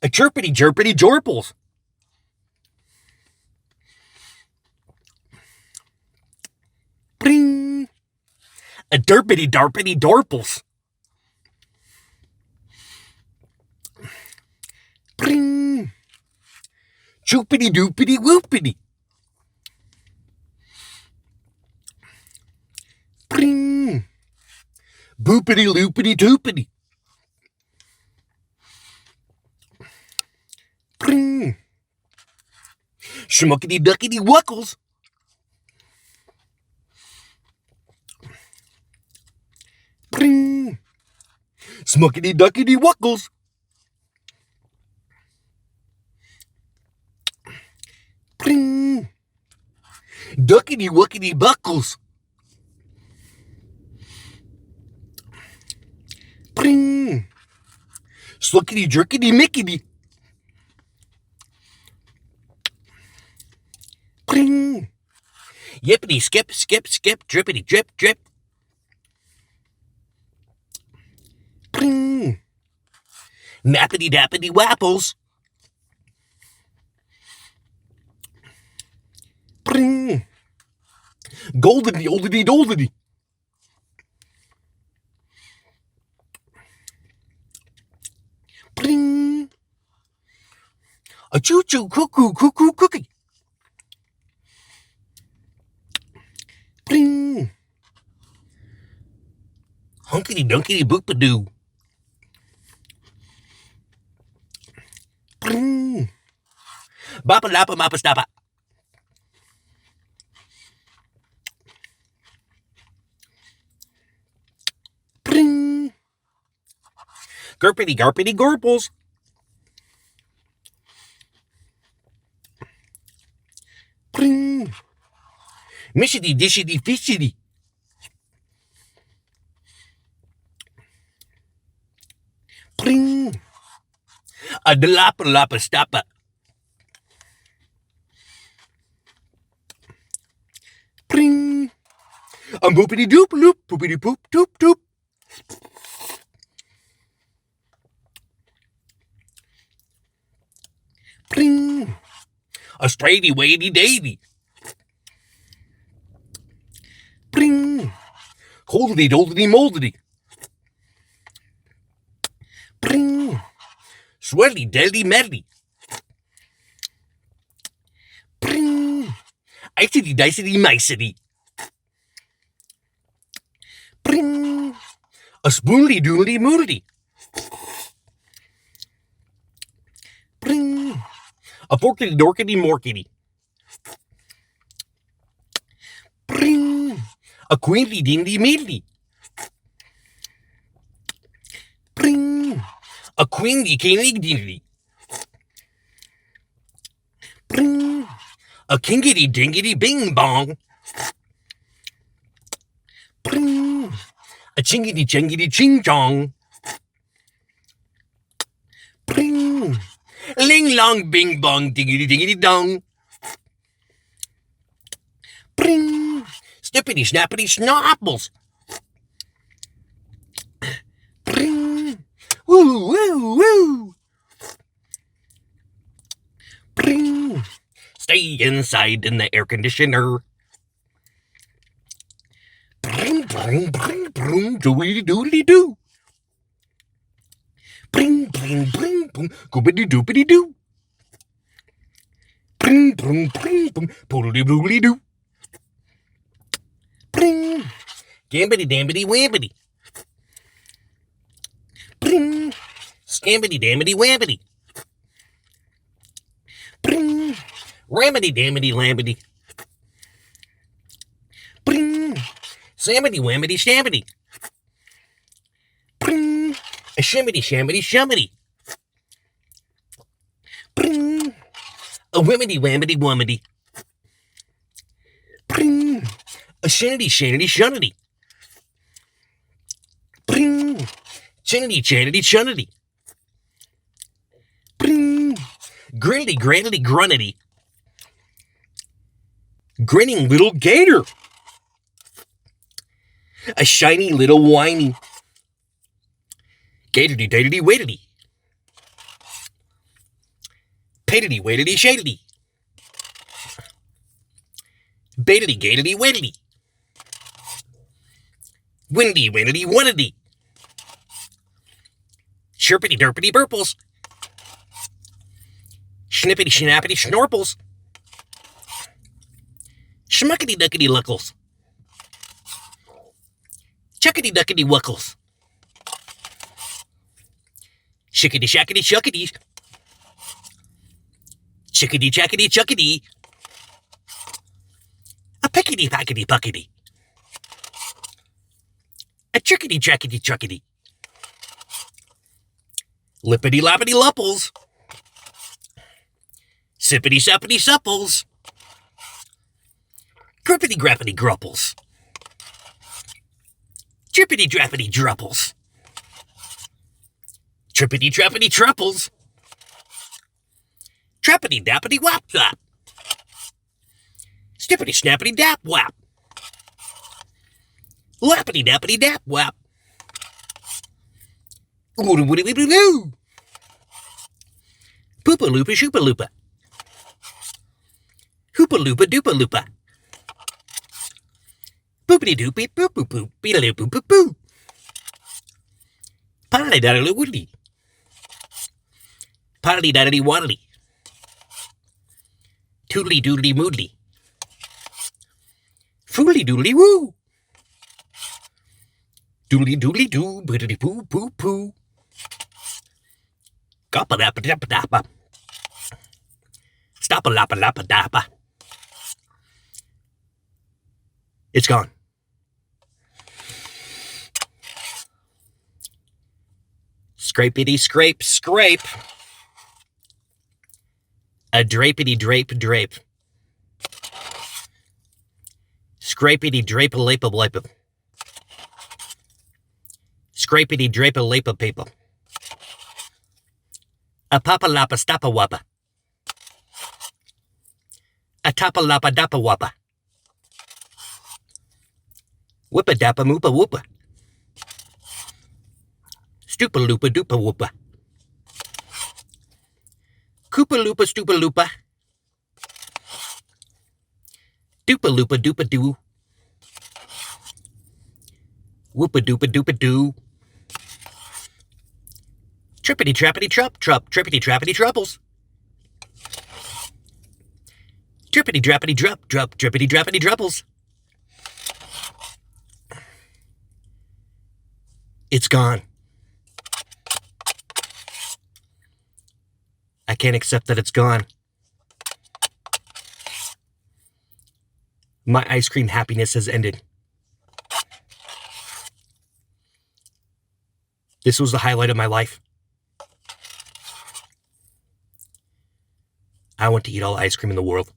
A chirpity chirpity jorples. Bring. A derpity darpity dorples. Bring. Choopity doopity whoopity. Bring. Boopity loopity doopity. Bring. Schmuckity duckity wuckles. Bring. Smuckity duckity wuckles. Bring. Duckity wuckity buckles. Bring. Sluckity jerkity mickety. Bring. Yippity skip skip skip drippity drip drip. Bring. Nappity dappity wapples. Bring. Goldity oldity doldity. Bring. A choo choo cuckoo cuckoo cookie. Bring. Hunkity dunkity boopadoo. Bring. Bapa lapa mapa stapa. Bring. Gerpity garpity gorples. Bring. Mishity dishity fishity. Bring. A delapa lapa stapa. Bring. A boopity doop loop poopity poop doop doop. Bring. A straighty weighty davy. Bring. Holdity doldity moldity. Bring. Swelly delly medley. Bring. Icity dicity micety. Bring. A spoonly doodly moodly. Bring. A forkity dorkity morkity. Bring. A queenly dindy meadly. Bring. A queenly kingly dingy. Bring. A kingity dingity bing bong. Bring. A chingity chingity ching chong. Bring. Ling long bing bong dingity dingity dong. Bring. Snippity snappity snopples. Bring. Woo woo woo. Bring. Stay inside in the air conditioner. Bring bring bring bring doody doody doo. Bring bring bring boom goobity doopity doo. Bring bring bring boom poodly doodly doo. Bring. Gambity dambity wampity. Bring. Scambity dammity wampity. Bring. Rammity dammity lambity. Bring. Sammity wammity shammity. Bring. A shimmity shammity shummity. Bring. A whimmity wammity wummity. Bring. A shinity shanity shunnity. Bring. Chinity chanity chunnity. Bring. Grinity grantity grunnity. Grinning little gator. A shiny little whiny. Gatorty datity waitity. Patity, waitity, shadity. Baitity, gaitity, waitity. Windy, winity, wannity. Chirpity, derpity, burples. Schnippity, schnappity, schnorples. Schmuckity, duckity, luckles. Chuckity, duckity, wuckles. Shickity, shackity, shuckity. Chickity, chackity, chuckity. A pickety, packety, puckety. A chickity, jackety, chuckety. Lippity, lappity, lupples. Sippity, sappity, supples. Grippity, grappity, grupples. Drippity, drappity, drupples. Trippity, trappity, trupples. Trappity, dappity, wap, wap. Snippity, snappity, dap, wap. Lappity, dappity, dap, wap. Woody, woody, woody, woo. Poopa, loopa, shoopa, loopa. Hoopa, loopa, doopa, loopa. Poopity doopy, poop poop poop, beedaloo poop poop poop. Poddly daddly woodly. Poddly daddly waddly. Toodly doodly moodly. Foodly doodly woo. Doodly doodly doo, biddly poo poo poo. Goppa dappa dappa dappa. Stoppa lappa lappa dappa. It's gone. Scrapity scrape scrape. A drapity drape drape. Scrapity drape a lape a lape. Scrapity drape a lape a paper. A papa lapa stoppa wappa. A tapa lapa dappa wappa. Whippa dappa moopa whoopa. Stoopa loopa doopa whoopa. Koopa loopa stoopa loopa. Doopa loopa doopa doo. Whoopa doopa doopa doo. Trippity trappity trup trup trippity trappity trupples. Trippity drappity drup drup trippity drappity drupples. It's gone. I can't accept that it's gone. My ice cream happiness has ended. This was the highlight of my life. I want to eat all the ice cream in the world.